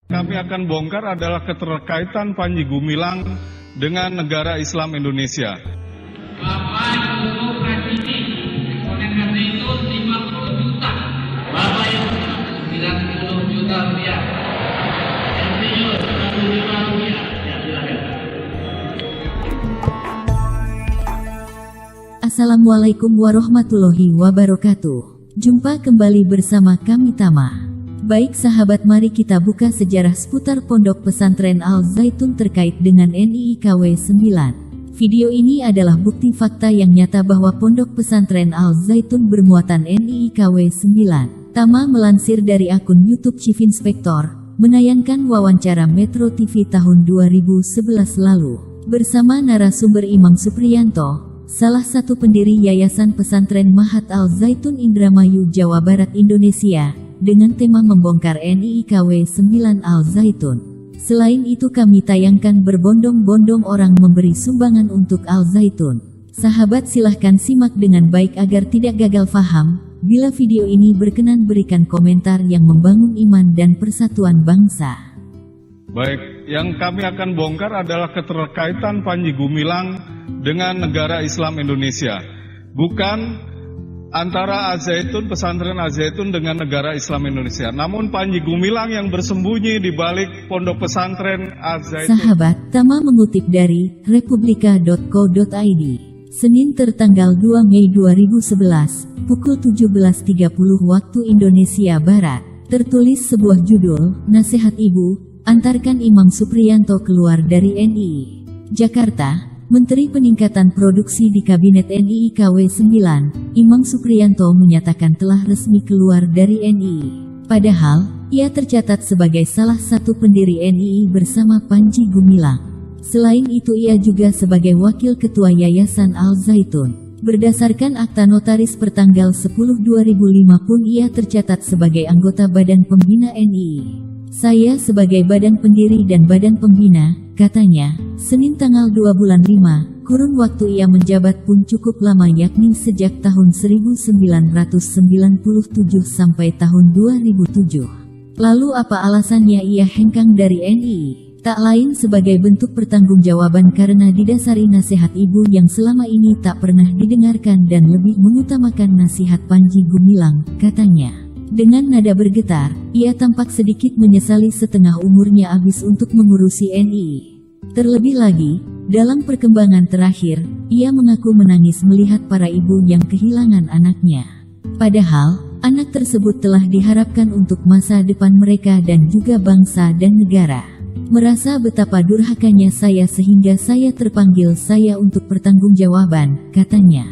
Kami akan bongkar adalah keterkaitan Panji Gumilang dengan negara Islam Indonesia. Bapak dulu presisi, oleh karena itu 50 juta. Bapak yang 90 juta rupiah. Insinyur 105 rupiah. Ya, silakan. Assalamualaikum warahmatullahi wabarakatuh. Jumpa kembali bersama kami Tama. Baik sahabat, mari kita buka sejarah seputar Pondok Pesantren Al Zaitun terkait dengan NIIKW 9. Video ini adalah bukti fakta yang nyata bahwa Pondok Pesantren Al Zaitun bermuatan NIIKW 9. Tama melansir dari akun YouTube Chief Inspector, menayangkan wawancara Metro TV tahun 2011 lalu. Bersama narasumber Imam Supriyanto, salah satu pendiri Yayasan Pesantren Mahat Al Zaitun Indramayu, Jawa Barat, Indonesia, dengan tema membongkar NIIKW 9 Al Zaitun. Selain itu kami tayangkan berbondong-bondong orang memberi sumbangan untuk Al Zaitun. Sahabat, silahkan simak dengan baik agar tidak gagal faham. Bila video ini berkenan, berikan komentar yang membangun iman dan persatuan bangsa. Baik, yang kami akan bongkar adalah keterkaitan Panji Gumilang dengan negara Islam Indonesia. Bukan antara Al Zaitun, pesantren Al Zaitun dengan negara Islam Indonesia. Namun Panji Gumilang yang bersembunyi di balik pondok pesantren Al Zaitun. Sahabat, Tama mengutip dari republika.co.id. Senin tertanggal 2 Mei 2011, pukul 17.30 waktu Indonesia Barat. Tertulis sebuah judul, Nasihat Ibu, antarkan Imam Supriyanto keluar dari NII. Jakarta, Menteri Peningkatan Produksi di Kabinet NIIKW 9, Imam Supriyanto menyatakan telah resmi keluar dari NII. Padahal, ia tercatat sebagai salah satu pendiri NII bersama Panji Gumilang. Selain itu ia juga sebagai Wakil Ketua Yayasan Al Zaitun. Berdasarkan akta notaris pertanggal 10/2005 pun ia tercatat sebagai anggota Badan Pembina NII. Saya sebagai badan pendiri dan badan pembina, katanya, Senin tanggal 2 bulan 5, kurun waktu ia menjabat pun cukup lama, yakni sejak tahun 1997 sampai tahun 2007. Lalu apa alasannya ia hengkang dari NII? Tak lain sebagai bentuk pertanggungjawaban karena didasari nasihat ibu yang selama ini tak pernah didengarkan dan lebih mengutamakan nasihat Panji Gumilang, katanya. Dengan nada bergetar, ia tampak sedikit menyesali setengah umurnya habis untuk mengurusi NII. Terlebih lagi, dalam perkembangan terakhir, ia mengaku menangis melihat para ibu yang kehilangan anaknya. Padahal, anak tersebut telah diharapkan untuk masa depan mereka dan juga bangsa dan negara. Merasa betapa durhakanya saya sehingga saya terpanggil untuk pertanggungjawaban, katanya.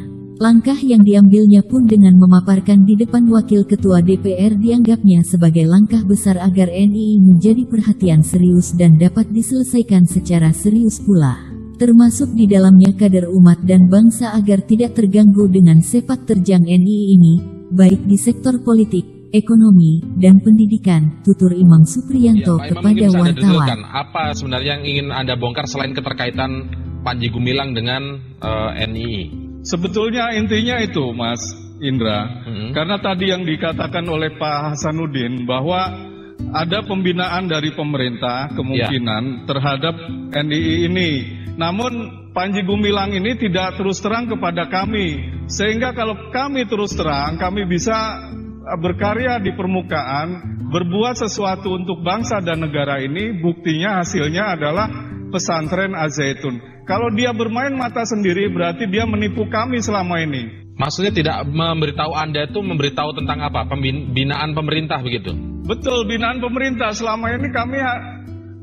Langkah yang diambilnya pun dengan memaparkan di depan Wakil Ketua DPR dianggapnya sebagai langkah besar agar NII menjadi perhatian serius dan dapat diselesaikan secara serius pula. Termasuk di dalamnya kader umat dan bangsa agar tidak terganggu dengan sepak terjang NII ini, baik di sektor politik, ekonomi, dan pendidikan, tutur Imam Supriyanto kepada wartawan. Apa sebenarnya yang ingin Anda bongkar selain keterkaitan Panji Gumilang dengan NII? Sebetulnya intinya itu, Mas Indra, karena tadi yang dikatakan oleh Pak Hasanuddin bahwa ada pembinaan dari pemerintah kemungkinan terhadap NII ini. Namun Panji Gumilang ini tidak terus terang kepada kami, sehingga kalau kami terus terang, kami bisa berkarya di permukaan, berbuat sesuatu untuk bangsa dan negara ini. Buktinya hasilnya adalah pesantren Al Zaitun. Kalau dia bermain mata sendiri berarti dia menipu kami selama ini. Maksudnya tidak memberitahu Anda itu memberitahu tentang apa? Pembinaan pemerintah begitu? Betul, binaan pemerintah. Selama ini kami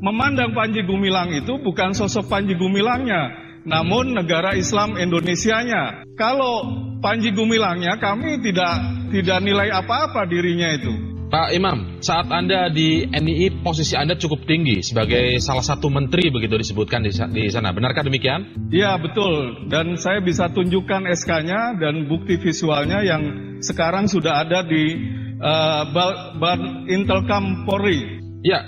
memandang Panji Gumilang itu bukan sosok Panji Gumilangnya, namun negara Islam Indonesianya. Kalau Panji Gumilangnya kami tidak nilai apa-apa dirinya itu. Pak Imam, saat Anda di NII posisi Anda cukup tinggi sebagai salah satu menteri begitu disebutkan di sana. Benarkah demikian? Iya, betul. Dan saya bisa tunjukkan SK-nya dan bukti visualnya yang sekarang sudah ada di Intelkam Polri. Ya,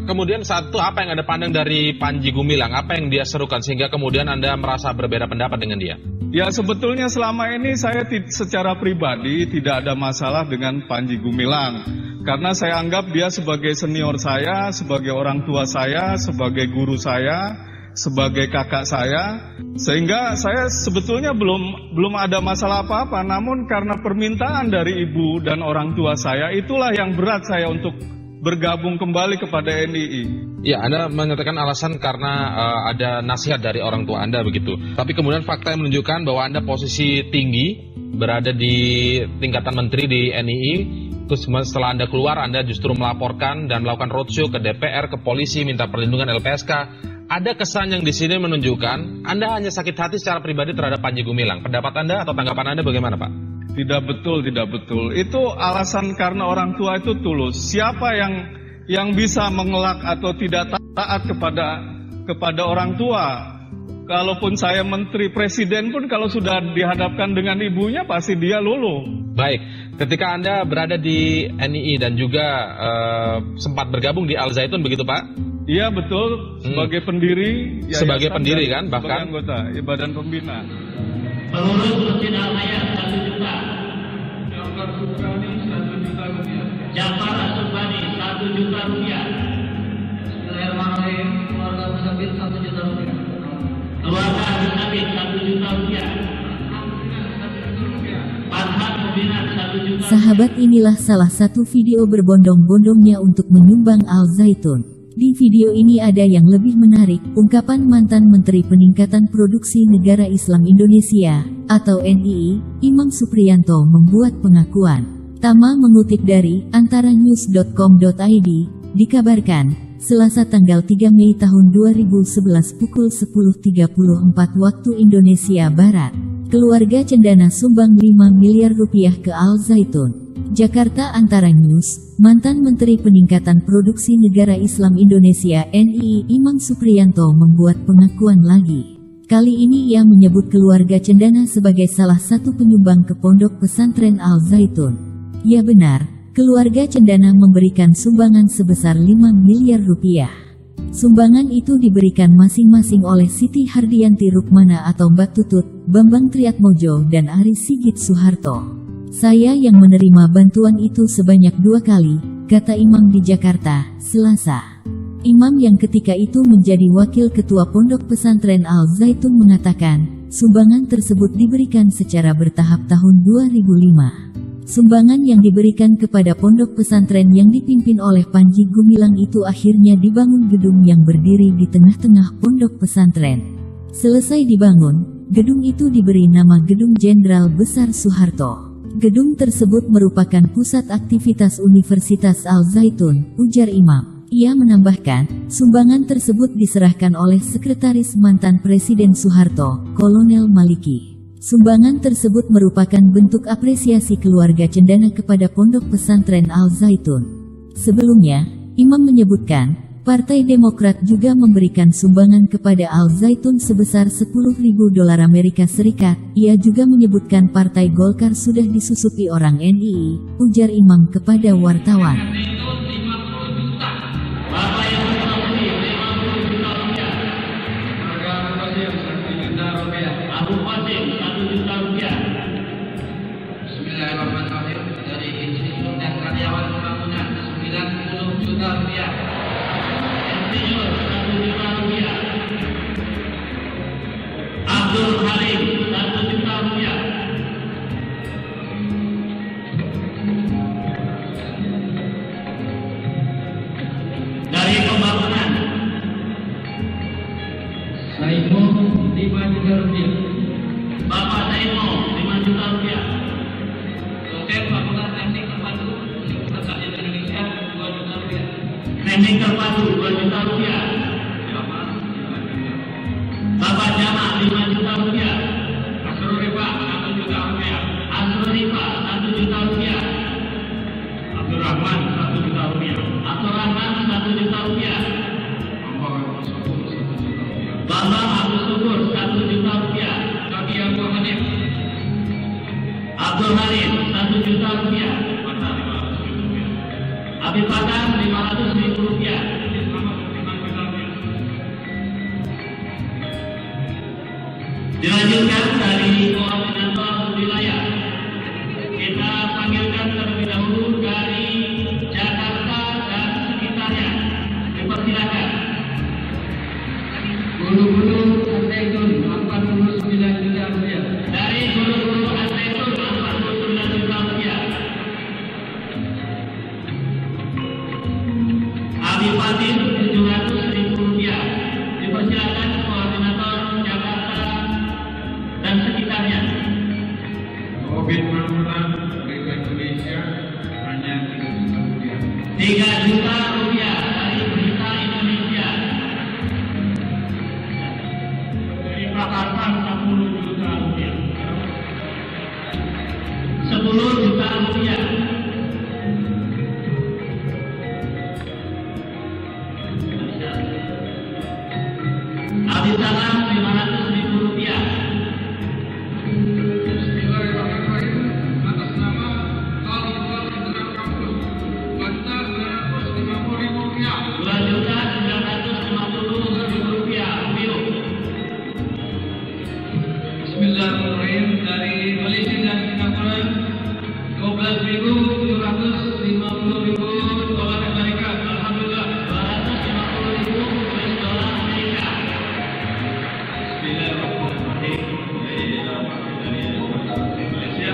kemudian saat itu apa yang Anda pandang dari Panji Gumilang? Apa yang dia serukan sehingga kemudian Anda merasa berbeda pendapat dengan dia? Ya, sebetulnya selama ini saya secara pribadi tidak ada masalah dengan Panji Gumilang. Karena saya anggap dia sebagai senior saya, sebagai orang tua saya, sebagai guru saya, sebagai kakak saya. Sehingga saya sebetulnya belum ada masalah apa-apa. Namun karena permintaan dari ibu dan orang tua saya, itulah yang berat saya untuk bergabung kembali kepada NII. Ya, Anda menyatakan alasan karena ada nasihat dari orang tua Anda begitu. Tapi kemudian fakta yang menunjukkan bahwa Anda posisi tinggi, berada di tingkatan menteri di NII. Terus setelah Anda keluar, Anda justru melaporkan dan melakukan roadshow ke DPR, ke polisi, minta perlindungan LPSK. Ada kesan yang di sini menunjukkan Anda hanya sakit hati secara pribadi terhadap Panji Gumilang. Pendapat Anda atau tanggapan Anda bagaimana, Pak? Tidak betul, tidak betul. Itu alasan karena orang tua itu tulus. Siapa yang bisa mengelak atau tidak taat kepada orang tua? Kalaupun saya menteri, presiden pun kalau sudah dihadapkan dengan ibunya pasti dia luluh. Baik, ketika Anda berada di NII dan juga sempat bergabung di Al Zaitun begitu, Pak? Iya, betul. Sebagai pendiri. Sebagai pendiri kan, bahkan anggota badan pembina. Pengurus Masjid Al-Hayat 1 juta. Jafar Subhani 1 juta rupiah. Jafar Asubani 1 juta rupiah. Bismillahirrahmanirrahim. Keluarga Musabit 1 juta rupiah. Keluarga Musabit 1 juta rupiah. Farhan Mubinat 1 juta. Sahabat, inilah salah satu video berbondong-bondongnya untuk menyumbang Al Zaitun. Di video ini ada yang lebih menarik, ungkapan mantan Menteri Peningkatan Produksi Negara Islam Indonesia, atau NII, Imam Supriyanto membuat pengakuan. Tama mengutip dari antaranews.com.id, dikabarkan, Selasa tanggal 3 Mei tahun 2011 pukul 10.34 waktu Indonesia Barat, keluarga Cendana sumbang 5 miliar rupiah ke Al Zaitun. Jakarta, Antara News. Mantan Menteri Peningkatan Produksi Negara Islam Indonesia NII Imam Supriyanto membuat pengakuan lagi. Kali ini ia menyebut keluarga Cendana sebagai salah satu penyumbang ke Pondok Pesantren Al Zaitun. Ya benar, keluarga Cendana memberikan sumbangan sebesar 5 miliar rupiah. Sumbangan itu diberikan masing-masing oleh Siti Hardianti Rukmana atau Mbak Tutut, Bambang Triatmojo dan Ari Sigit Soeharto. Saya yang menerima bantuan itu sebanyak 2 kali, kata Imam di Jakarta, Selasa. Imam yang ketika itu menjadi wakil ketua Pondok Pesantren Al Zaitun mengatakan, sumbangan tersebut diberikan secara bertahap tahun 2005. Sumbangan yang diberikan kepada Pondok Pesantren yang dipimpin oleh Panji Gumilang itu akhirnya dibangun gedung yang berdiri di tengah-tengah Pondok Pesantren. Selesai dibangun, gedung itu diberi nama Gedung Jenderal Besar Soeharto. Gedung tersebut merupakan pusat aktivitas Universitas Al Zaitun, ujar Imam. Ia menambahkan, sumbangan tersebut diserahkan oleh Sekretaris mantan Presiden Soeharto, Kolonel Maliki. Sumbangan tersebut merupakan bentuk apresiasi keluarga Cendana kepada Pondok Pesantren Al Zaitun. Sebelumnya, Imam menyebutkan, Partai Demokrat juga memberikan sumbangan kepada Al Zaitun sebesar $10.000 Amerika Serikat. Ia juga menyebutkan Partai Golkar sudah disusupi orang NII, ujar Imam kepada wartawan. Abu Qasim 1 juta rupiah. Bismillahirrahmanirrahim. Dari Institut dan Karyawan Pembangunan 90 juta rupiah. Insinyur 1 juta rupiah. Abdul Halim 1 juta rupiah. Dari pembangunan Saimo 5 juta rupiah. Bapak Saimo 5 juta rupiah. Hotel Bangunan Teknik Terpadu Universitas Rakyat Indonesia 2 juta rupiah. Teknik Terpadu 2 juta rupiah. Bapak Jama 5 juta rupiah. Asrul Rifa 1 juta rupiah. Asrul Rifa 1 juta rupiah. Abdul Rahman 1 juta rupiah. Abdul Rahman 1 juta rupiah. Bambang Abdul Syukur 1 juta rupiah. Bambang Abdul Syukur 1 juta rupiah. Kaki Abdul Hanif. Abdul Halim 1 juta rupiah. Habib Padang 500.000 rupiah. Dilanjutkan dari dipersilakan. Guru-guru Al-Zaitun 49 juta rupiah. Dari guru-guru Al-Zaitun 49 juta rupiah. Abi Fadil 700.000 rupiah. Dipersilakan koordinator Jakarta dan sekitarnya. Mobil Mamunan Berita Indonesia hanya 3 juta rupiah. 3 juta rupiah dari Berita Indonesia. Dari Prakarsa 10 juta rupiah. 10 juta rupiah. Abi Salam 500.000 rupiah. Bismillahirrahmanirrahim. Atas nama Al-Iqbal Internal Kampus 2.950.000 rupiah. 2.950.000 rupiah. Bio. Bismillahirrahmanirrahim. Dari Malaysia dan Singapura 12.750.000 dolar Amerika. Alhamdulillah. 250.000 US dolar Amerika. Bismillahirrahmanirrahim. Dari Malaysia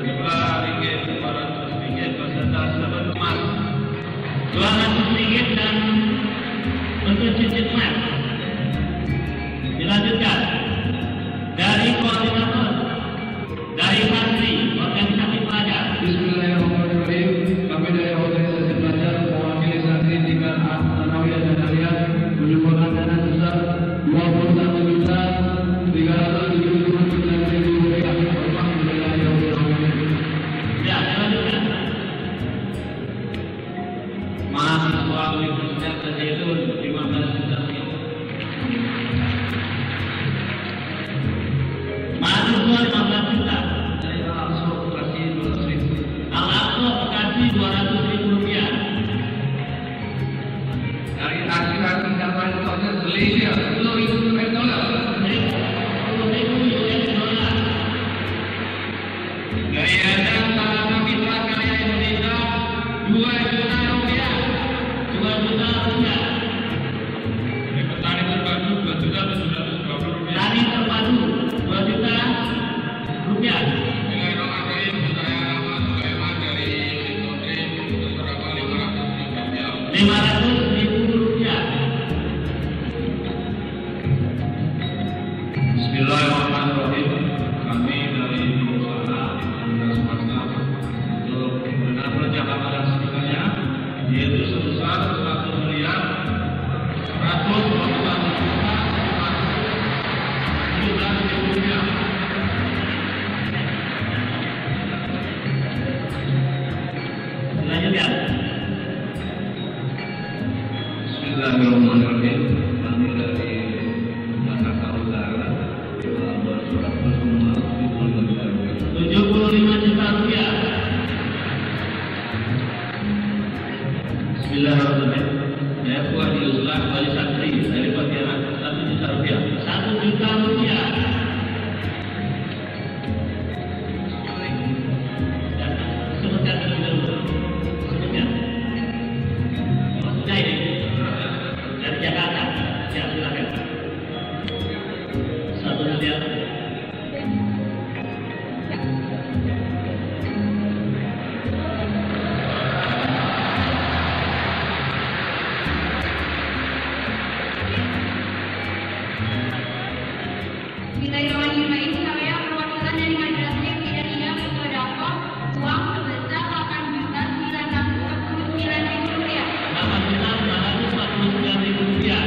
2 ringgit 400 ringgit beserta sabun emas. 200 ringgit dan bentuk cincin emas. Dilanjutkan dari koordinator dari Santri Organisasi Pelajar. Bismillahirrahmanirrahim. Kami dari organisasi pelajar mewakili santri tingkat Tanawiyah dan Aliyah menyumbangkan dana sebesar 21.379.000 rupiah. Alhamdulillahirrahmanirrahim. Ya, dilanjutkan. Mahasiswa Universitas Al-Zaitun 15 juta rupiah. Mahasiswa 15 juta. Dari Al-Aqsa Bekasi 200.000. Al-Aqsa Bekasi 200.000 rupiah. Dari Asia Tindakan Proses Malaysia 10.000 US dollar. 10.000 US dollar. Dari Yayasan Sarana Mitra Karya Indonesia 2 juta rupiah. 2 juta rupiah. Dari Petani Terpadu 2.720 rupiah. Tani terpadu 2 juta rupiah. Bismillahirrahmanirrahim. Saya Ahmad Sulaiman dari Indotrim beserta 500.000 rupiah. 500.000 rupiah. Bismillahirrahmanirrahim. Kami dari perusahaan dan swasta untuk benar-benar Jakarta dan sekitarnya yaitu sebesar 1.121.000 rupiah. Dilanjutkan. Bismillahirrahmanirrahim. Kami dari Jakarta Utara bersurat bersama 75 juta rupiah. Bismillahirrahmanirrahim. Saya Fuad Yuslan Wali Santri dari Pontianak 1 juta rupiah. 1 juta rupiah. Dan sebutkan terlebih dahulu. Sebutkan. Oh, sudah ini. Dari Jakarta. Ya, silakan. 1 miliar. Bismillahirrahmanirrahim. Saya perwakilan dari Majelis Kidania bersedekah uang sebesar 8.949.000 rupiah. 8.949.000 rupiah.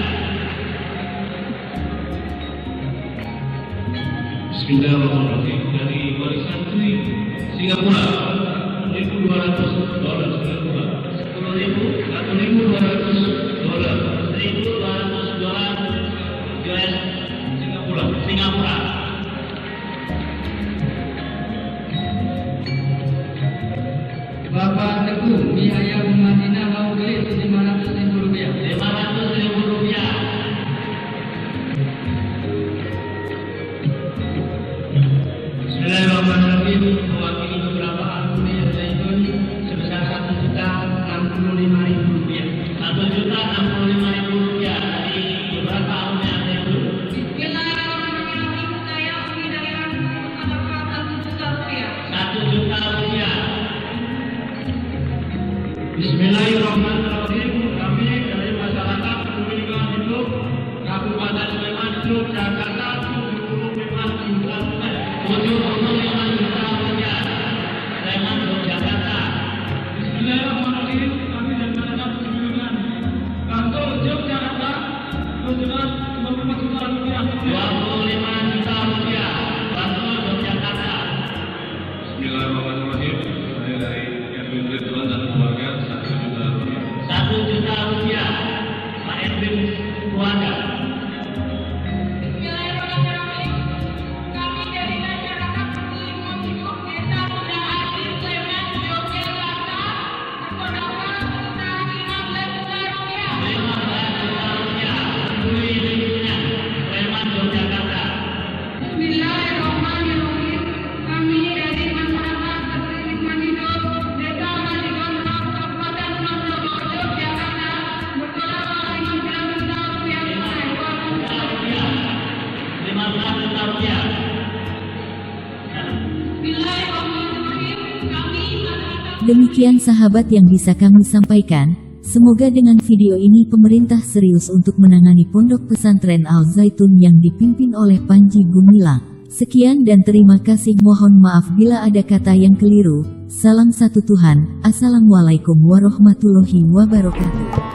Bismillahirrahmanirrahim. Dari Wali Santri Singapura 1.200 dolar Singapura. 10.000. 1.200 dolar 1.200 dolar US Singapura. Singapura. Bapak Teguh Yahya Madinah Maugelis 500.000 rupiah. 500.000 rupiah. Bismillahirrahmanirrahim. Mewakili beberapa alumni Al-Zaitun sebesar 1.065.000 rupiah. 1 Muslim keluarga. Bismillahirrahmanirrahim. Kami dari masyarakat Peduli Hidup Desa Bunda Asih, Sleman, Yogyakarta, berpendapat tentang 15 juta rupiah. 15 juta rupiah peduli lingkungan Sleman, Yogyakarta. Bismillahirrahmanirrahim. Kami dari masyarakat Peduli Hidup Desa Madigontrong, Kabupaten Mojokerto, Yogyakarta, berpendapat 15 juta rupiah. 15 juta rupiah. Bismillahirrahmanirrahim. Kami masyarakat Demikian sahabat yang bisa kami sampaikan. Semoga dengan video ini pemerintah serius untuk menangani Pondok Pesantren Al Zaitun yang dipimpin oleh Panji Gumilang. Sekian dan terima kasih, mohon maaf bila ada kata yang keliru. Salam satu Tuhan. Assalamualaikum warahmatullahi wabarakatuh.